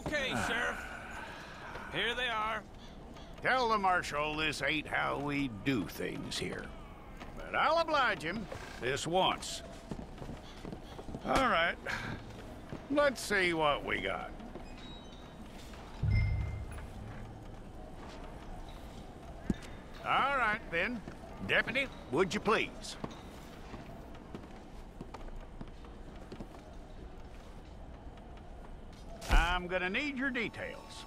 Okay, Sheriff. Here they are. Tell the Marshal this ain't how we do things here. But I'll oblige him this once. All right. Let's see what we got. All right, then. Deputy, would you please? I'm gonna need your details.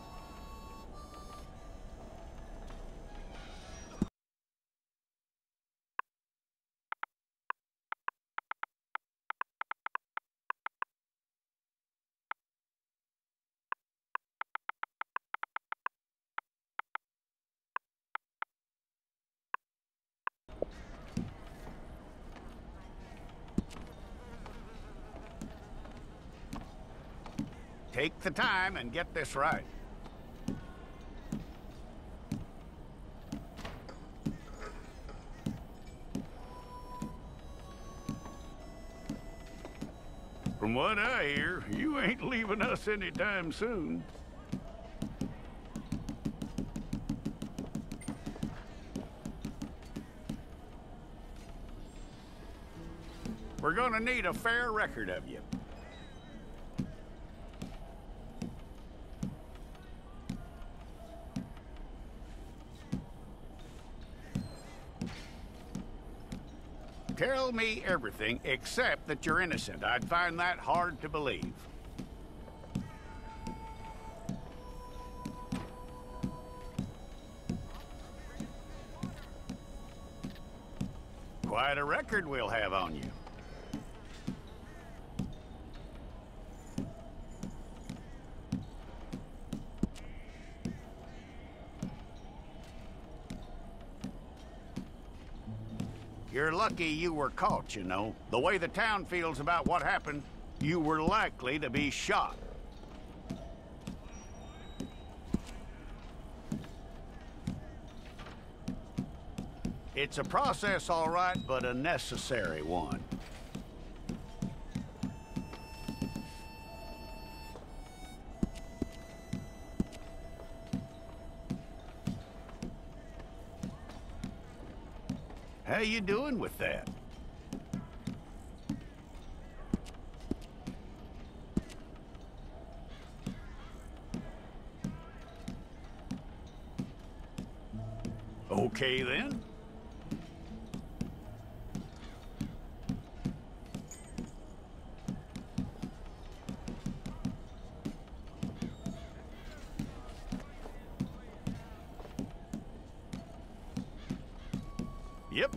Take the time and get this right. From what I hear, you ain't leaving us anytime soon. We're gonna need a fair record of you. Tell me everything except that you're innocent. I'd find that hard to believe. Quite a record we'll have on you. You're lucky you were caught, you know. The way the town feels about what happened, you were likely to be shot. It's a process, all right, but a necessary one. How you doing with that? Okay, then. Yep.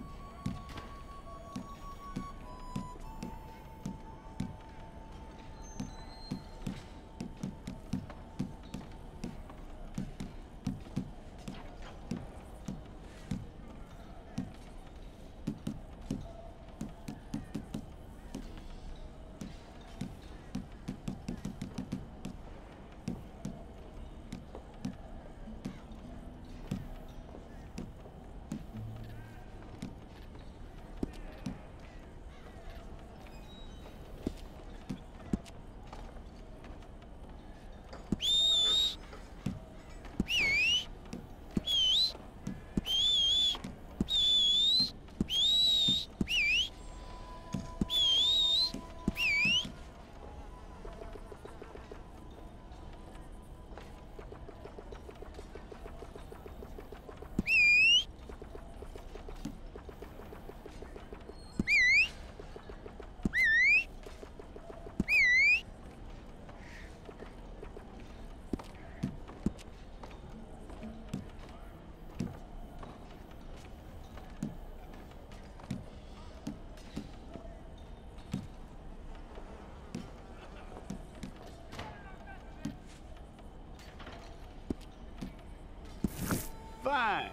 Fine.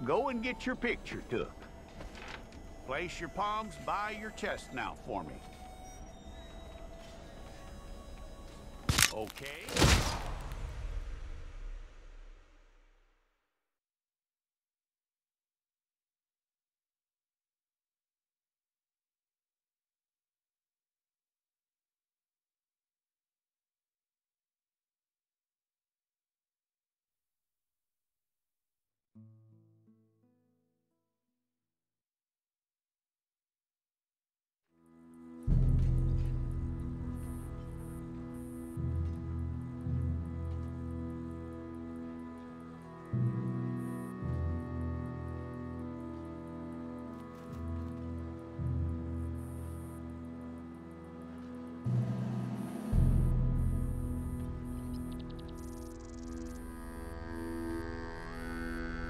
Go and get your picture took. Place your palms by your chest now for me. Okay.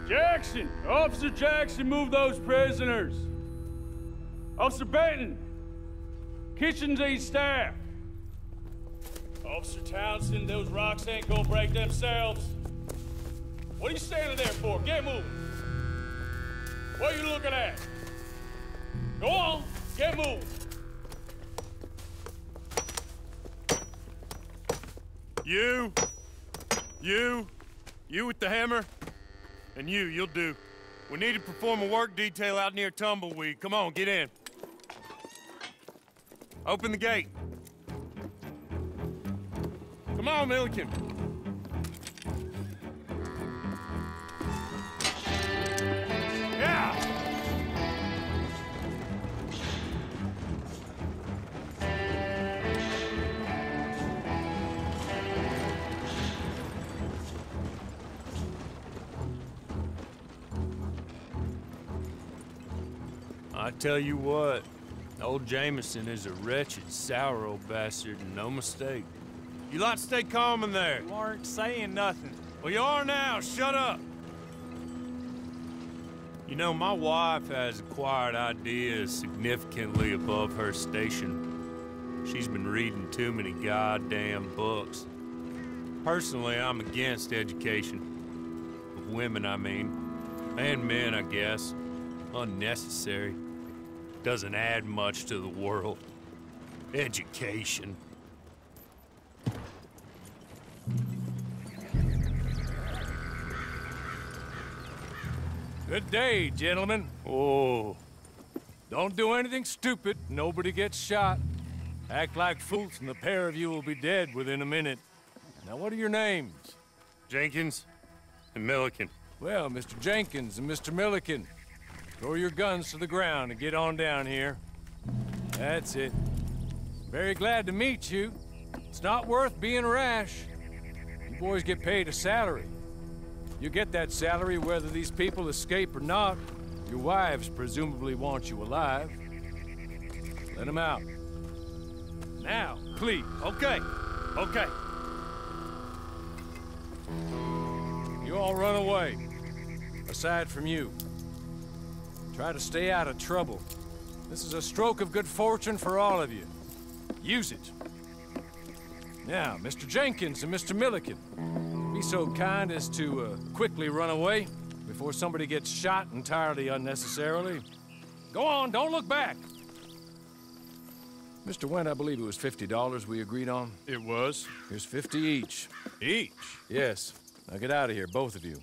Jackson! Officer Jackson, move those prisoners! Officer Benton! Kitchens aid staff! Officer Townsend, those rocks ain't gonna break themselves. What are you standing there for? Get moving! What are you looking at? Go on, get moving! You with the hammer? And you'll do. We need to perform a work detail out near Tumbleweed. Come on, get in. Open the gate. Come on, Milliken. Yeah! I tell you what, old Jameson is a wretched, sour old bastard, and no mistake. You lot stay calm in there. You aren't saying nothing. Well, you are now. Shut up. You know, my wife has acquired ideas significantly above her station. She's been reading too many goddamn books. Personally, I'm against education. Of women, I mean. And men, I guess. Unnecessary. Doesn't add much to the world. Education. Good day, gentlemen. Oh. Don't do anything stupid. Nobody gets shot. Act like fools and the pair of you will be dead within a minute. Now, what are your names? Jenkins and Milliken. Well, Mr. Jenkins and Mr. Milliken, throw your guns to the ground and get on down here. That's it. Very glad to meet you. It's not worth being rash. You boys get paid a salary. You get that salary whether these people escape or not. Your wives presumably want you alive. Let them out. Now, please. Okay. Okay. You all run away. Aside from you. Try to stay out of trouble. This is a stroke of good fortune for all of you. Use it. Now, Mr. Jenkins and Mr. Milliken, be so kind as to quickly run away before somebody gets shot entirely unnecessarily. Go on, don't look back. Mr. Wendt, I believe it was $50 we agreed on. It was. Here's 50 each. Each? Yes. Now get out of here, both of you.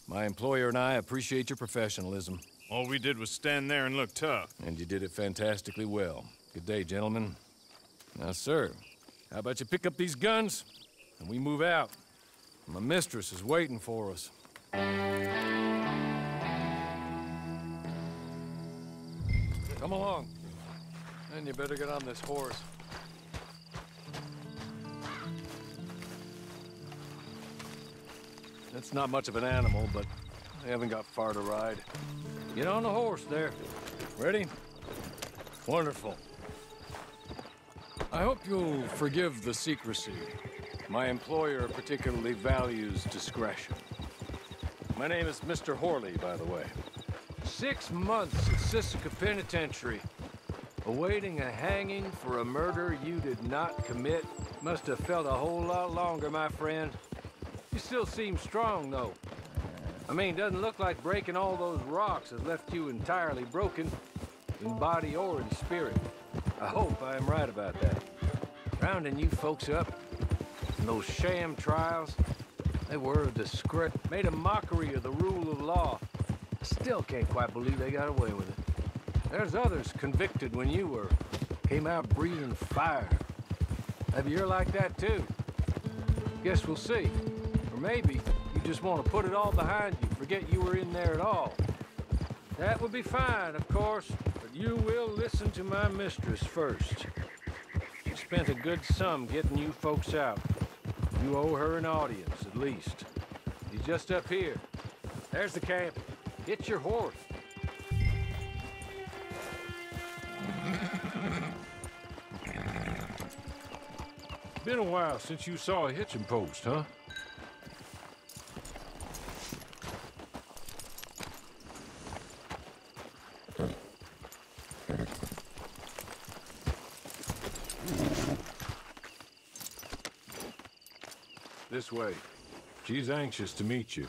My employer and I appreciate your professionalism. All we did was stand there and look tough. And you did it fantastically well. Good day, gentlemen. Now, sir, how about you pick up these guns and we move out? My mistress is waiting for us. Come along. And you better get on this horse. It's not much of an animal, but they haven't got far to ride. Get on the horse there. Ready? Wonderful. I hope you'll forgive the secrecy. My employer particularly values discretion. My name is Mr. Horley, by the way. 6 months at Sisika Penitentiary, awaiting a hanging for a murder you did not commit. Must have felt a whole lot longer, my friend. You still seem strong, though. I mean, doesn't look like breaking all those rocks has left you entirely broken, in body or in spirit. I hope I am right about that. Rounding you folks up, and those sham trials, they were a disgrace. Made a mockery of the rule of law. I still can't quite believe they got away with it. There's others convicted when you were. Came out breathing fire. Maybe you're like that too. Guess we'll see. Or maybe you just want to put it all behind you, forget you were in there at all. That would be fine, of course, but you will listen to my mistress first. She spent a good sum getting you folks out. You owe her an audience, at least. He's just up here. There's the camp. Get your horse. Been a while since you saw a hitching post, huh? This way. She's anxious to meet you.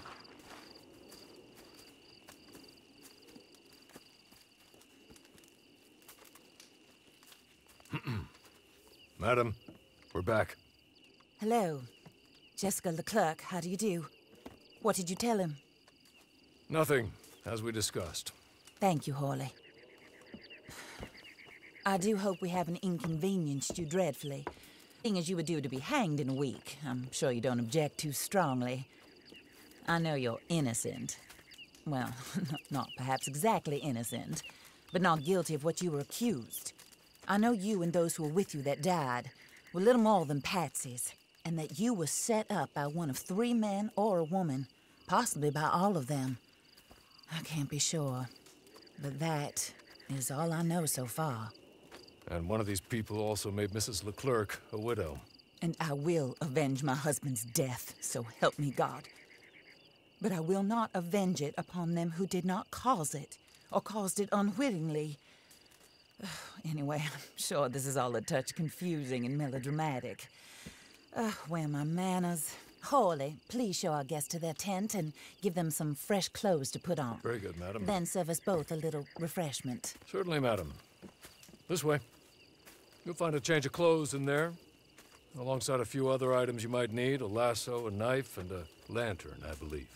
Madam, we're back. Hello. Jessica Leclerc, how do you do? What did you tell him? Nothing, as we discussed. Thank you, Hawley. I do hope we haven't inconvenienced you dreadfully. Seeing as you were due to be hanged in a week, I'm sure you don't object too strongly. I know you're innocent. Well, not perhaps exactly innocent, but not guilty of what you were accused. I know you and those who were with you that died were little more than patsies, and that you were set up by one of 3 men or a woman, possibly by all of them. I can't be sure, but that is all I know so far. And one of these people also made Mrs. Leclerc a widow. And I will avenge my husband's death, so help me God. But I will not avenge it upon them who did not cause it, or caused it unwittingly. Anyway, I'm sure this is all a touch confusing and melodramatic. Where are my manners? Hawley, please show our guests to their tent and give them some fresh clothes to put on. Very good, madam. Then serve us both a little refreshment. Certainly, madam. This way. You'll find a change of clothes in there, alongside a few other items you might need, a lasso, a knife, and a lantern, I believe.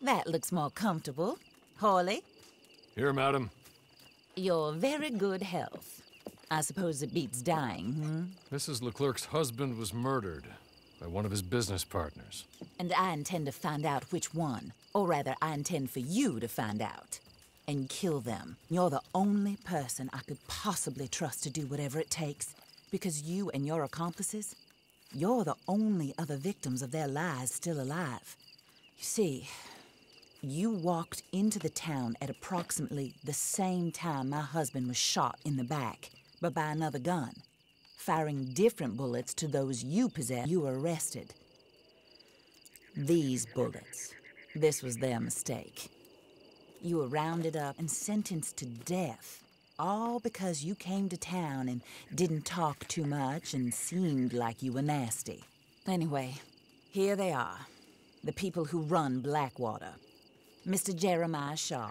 That looks more comfortable. Hawley, Here, madam. you're very good health. I suppose it beats dying, Mrs. Leclerc's husband was murdered by one of his business partners. And I intend to find out which one. Or rather, I intend for you to find out. And kill them. You're the only person I could possibly trust to do whatever it takes. Because you and your accomplices, you're the only other victims of their lies still alive. You see, you walked into the town at approximately the same time my husband was shot in the back, but by another gun. Firing different bullets to those you possessed, you were arrested. These bullets, this was their mistake. You were rounded up and sentenced to death, all because you came to town and didn't talk too much and seemed like you were nasty. Anyway, here they are, the people who run Blackwater. Mr. Jeremiah Shaw,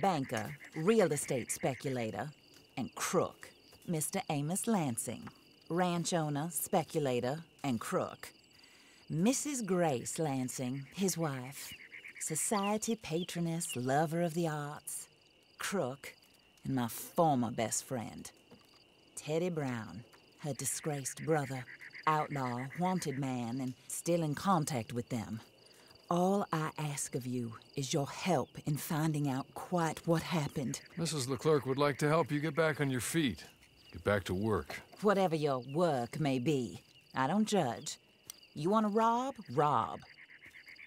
banker, real estate speculator, and crook. Mr. Amos Lansing, ranch owner, speculator, and crook. Mrs. Grace Lansing, his wife, society patroness, lover of the arts, crook, and my former best friend. Teddy Brown, her disgraced brother, outlaw, wanted man, and still in contact with them. All I ask of you is your help in finding out quite what happened. Mrs. Leclerc would like to help you get back on your feet. Get back to work. Whatever your work may be, I don't judge. You want to rob? Rob.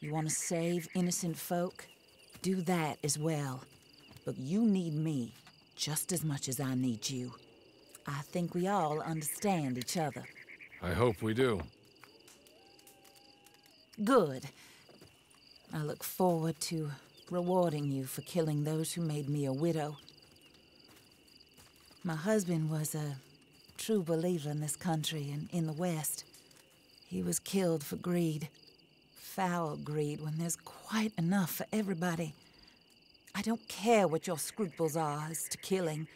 You want to save innocent folk? Do that as well. But you need me just as much as I need you. I think we all understand each other. I hope we do. Good. I look forward to rewarding you for killing those who made me a widow. My husband was a true believer in this country and in the West. He was killed for greed. Foul greed when there's quite enough for everybody. I don't care what your scruples are as to killing.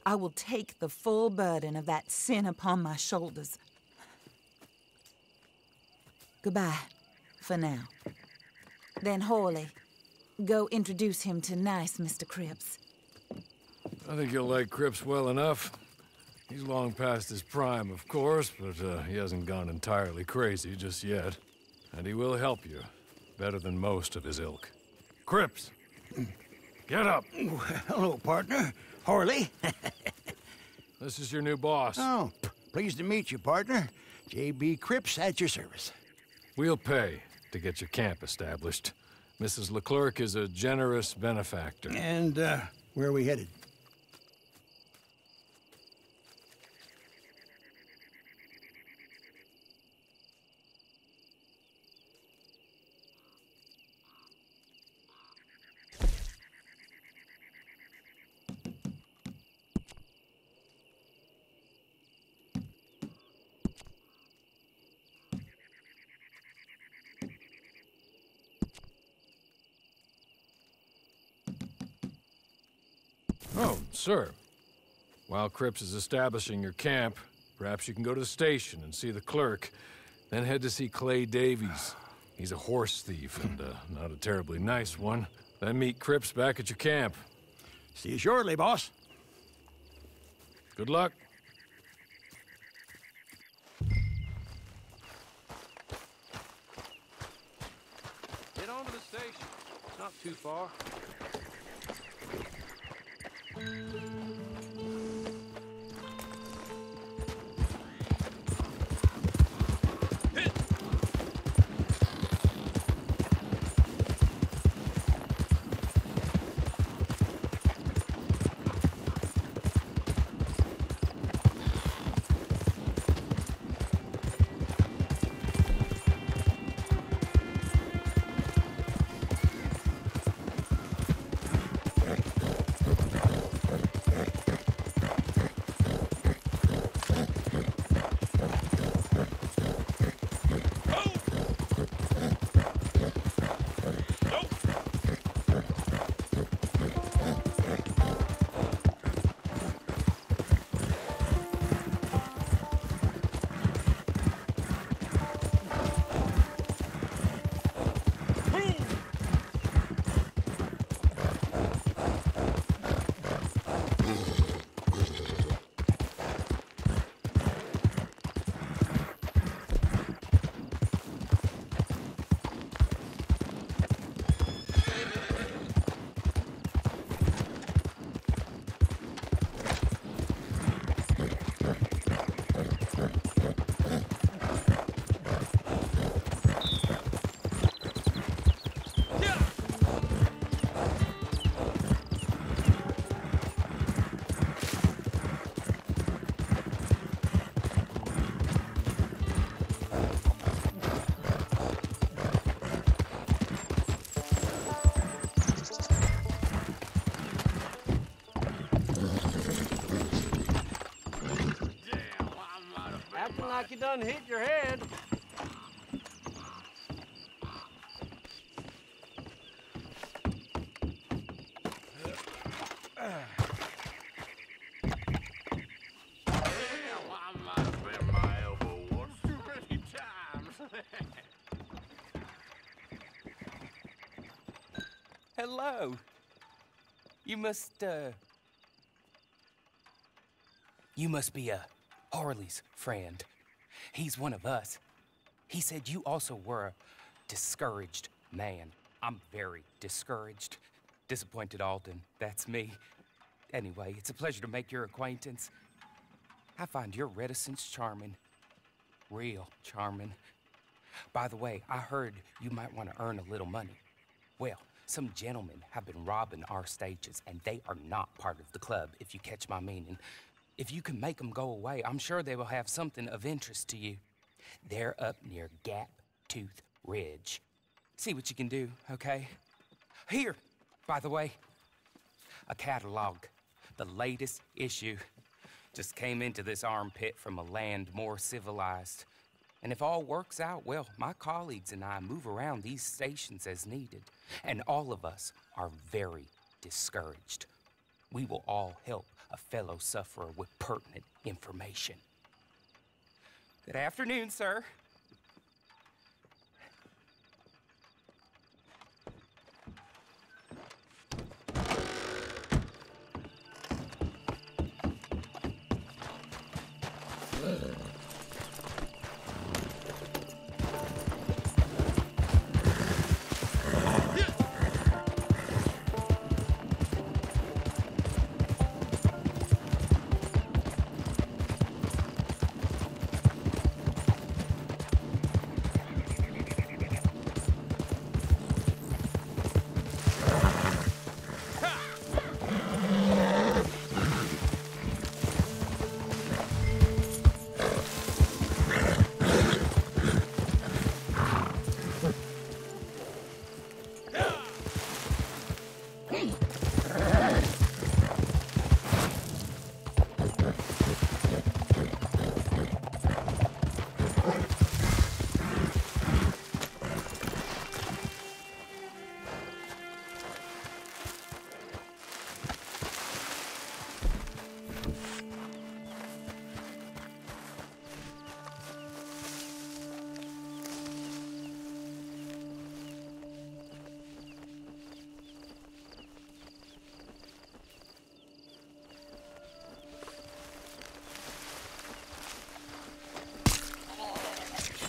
I will take the full burden of that sin upon my shoulders. Goodbye, for now. Then Horley, go introduce him to nice Mr. Cripps. I think you'll like Cripps well enough. He's long past his prime, of course, but he hasn't gone entirely crazy just yet. And he will help you, better than most of his ilk. Cripps! Get up! Hello, partner. Horley. This is your new boss. Oh, pleased to meet you, partner. J.B. Cripps at your service. We'll pay to get your camp established. Mrs. Leclerc is a generous benefactor. And, where are we headed? Oh, sir. While Cripps is establishing your camp, perhaps you can go to the station and see the clerk, then head to see Clay Davies. He's a horse thief, and not a terribly nice one. Then meet Cripps back at your camp. See you shortly, boss. Good luck. Get on to the station. It's not too far. Acting like you done hit your head. Hello. You must be Harley's friend. He's one of us. He said you also were a discouraged man. I'm very discouraged. Disappointed Alden, that's me. Anyway, it's a pleasure to make your acquaintance. I find your reticence charming. real charming. By the way, I heard you might want to earn a little money. Well, some gentlemen have been robbing our stages, and they are not part of the club, if you catch my meaning. If you can make them go away, I'm sure they will have something of interest to you. They're up near Gap Tooth Ridge. See what you can do, okay? Here, by the way, a catalog, the latest issue. Just came into this armpit from a land more civilized. And if all works out, well, my colleagues and I move around these stations as needed. And all of us are very discouraged. We will all help a fellow sufferer with pertinent information. Good afternoon, sir.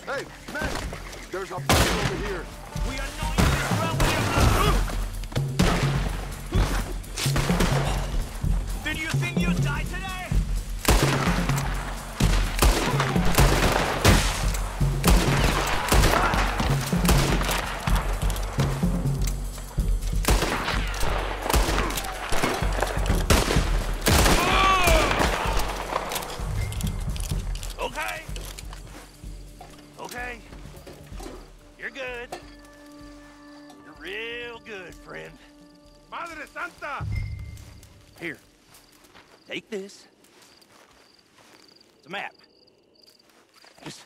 Hey, man! There's a body over here. We are knowing this well with your... Did you think you'd die today? Okay. Okay. You're good. You're real good, friend. Madre Santa! Here. Take this. It's a map. Just...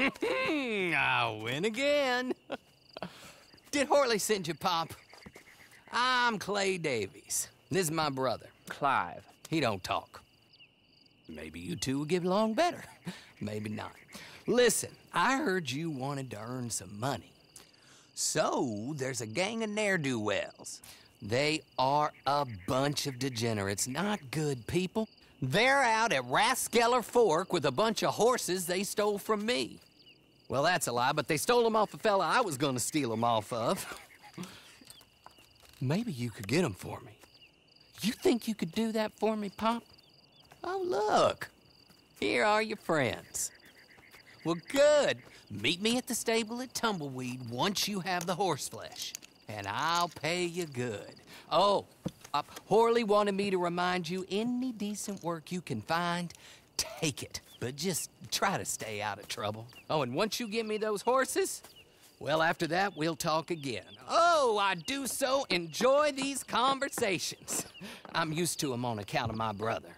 I win again. Did Horley send you, Pop? I'm Clay Davies. This is my brother, Clive. He don't talk. Maybe you two will get along better. Maybe not. Listen, I heard you wanted to earn some money. So, there's a gang of ne'er-do-wells. They are a bunch of degenerates, not good people. They're out at Raskeller Fork with a bunch of horses they stole from me. Well, that's a lie, but they stole them off a fella I was gonna steal them off of. Maybe you could get them for me. You think you could do that for me, Pop? Oh, look. Here are your friends. Well, good. Meet me at the stable at Tumbleweed once you have the horse flesh, and I'll pay you good. Oh, Horley wanted me to remind you, any decent work you can find, take it. But just try to stay out of trouble. Oh, and once you give me those horses, well, after that, we'll talk again. Oh, I do so enjoy these conversations. I'm used to them on account of my brother.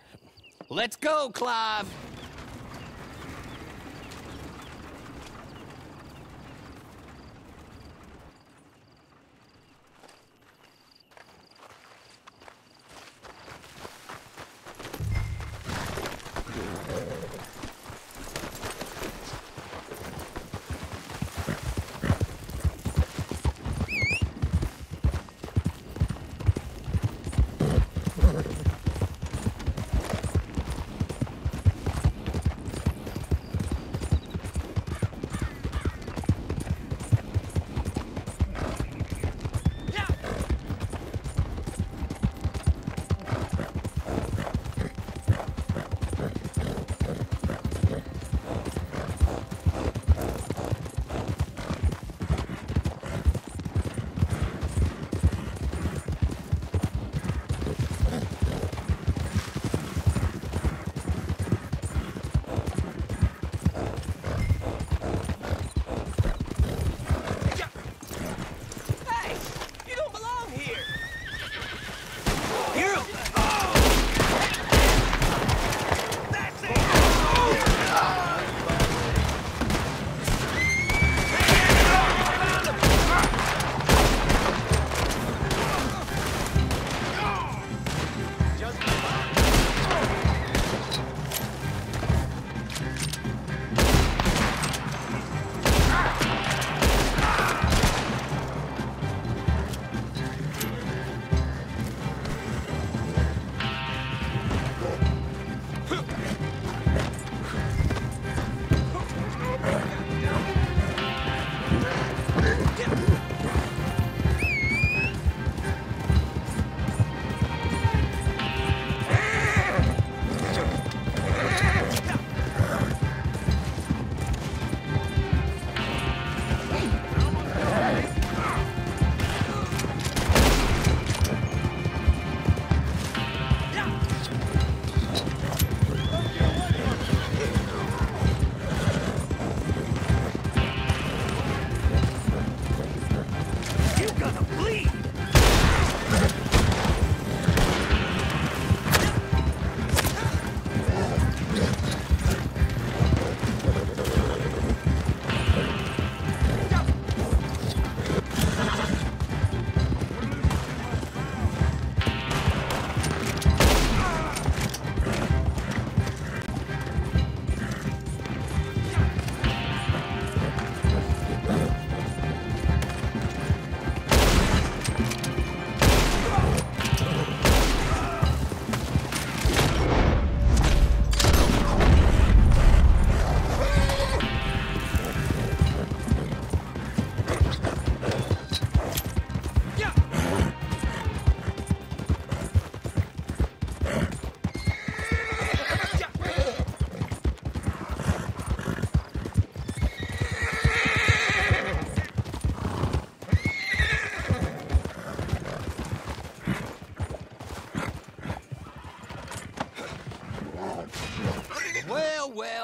Let's go, Clive.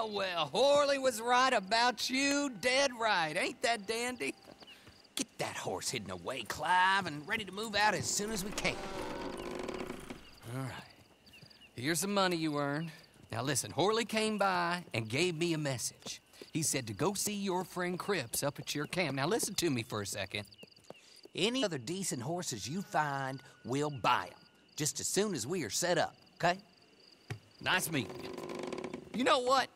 Well, well, Horley was right about you, dead right. Ain't that dandy? Get that horse hidden away, Clive, and ready to move out as soon as we can. All right. Here's the money you earned. Now listen, Horley came by and gave me a message. He said to go see your friend Cripps up at your camp. Now listen to me for a second. Any other decent horses you find, we'll buy them. Just as soon as we are set up, okay? Nice meeting you. You know what?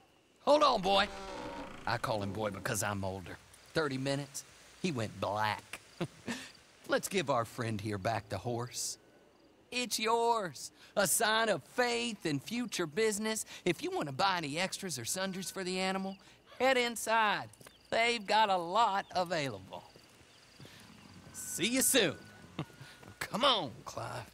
Hold on, boy. I call him boy because I'm older. 30 minutes, he went black. Let's give our friend here back the horse. It's yours. A sign of faith and future business. If you want to buy any extras or sundries for the animal, head inside. They've got a lot available. See you soon. Come on, Clive.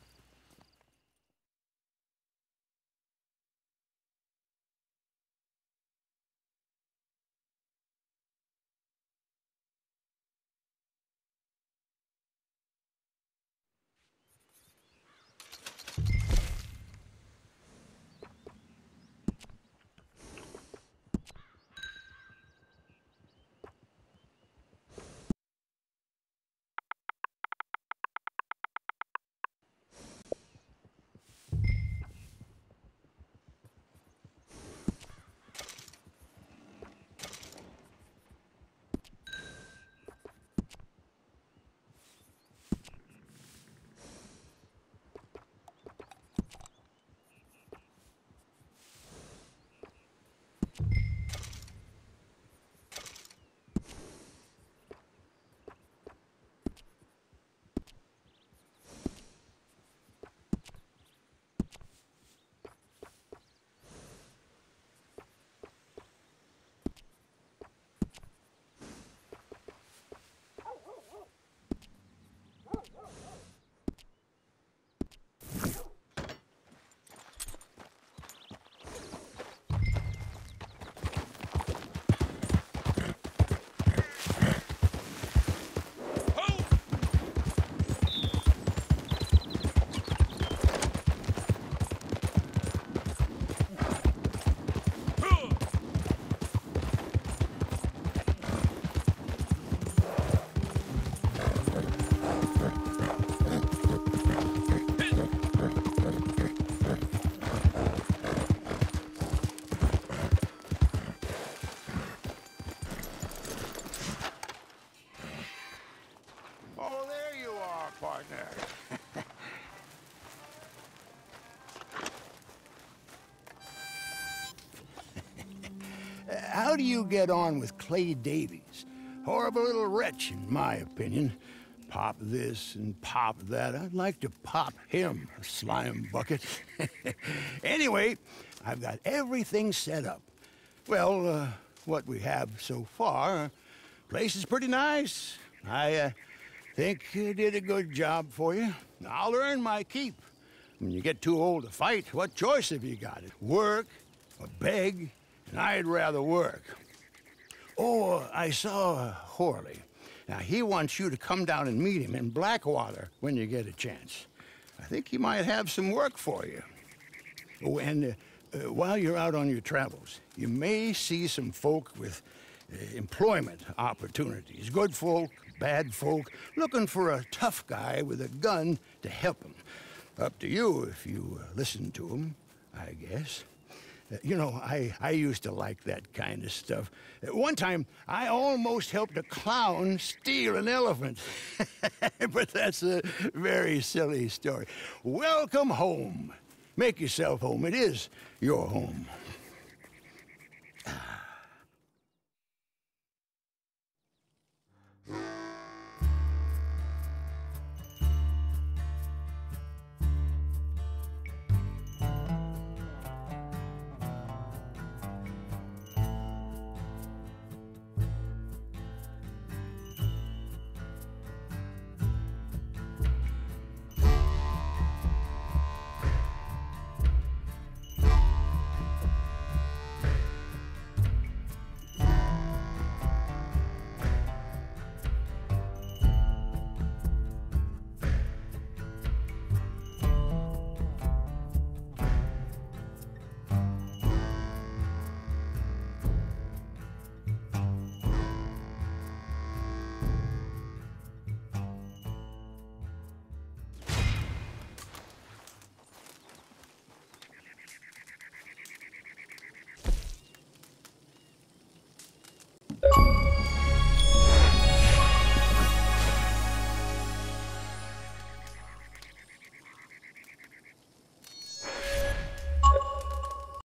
How do you get on with Clay Davies? Horrible little wretch, in my opinion. Pop this and pop that. I'd like to pop him, a slime bucket. Anyway, I've got everything set up. Well, what we have so far, place is pretty nice. I think you did a good job for you. I'll earn my keep. When you get too old to fight, what choice have you got? Work or beg? And I'd rather work. Oh, I saw Horley. Now, he wants you to come down and meet him in Blackwater when you get a chance. I think he might have some work for you. Oh, and while you're out on your travels, you may see some folk with employment opportunities. Good folk, bad folk, looking for a tough guy with a gun to help them. Up to you if you listen to them, I guess. You know, I used to like that kind of stuff. One time, I almost helped a clown steal an elephant. But that's a very silly story. Welcome home. Make yourself home. It is your home.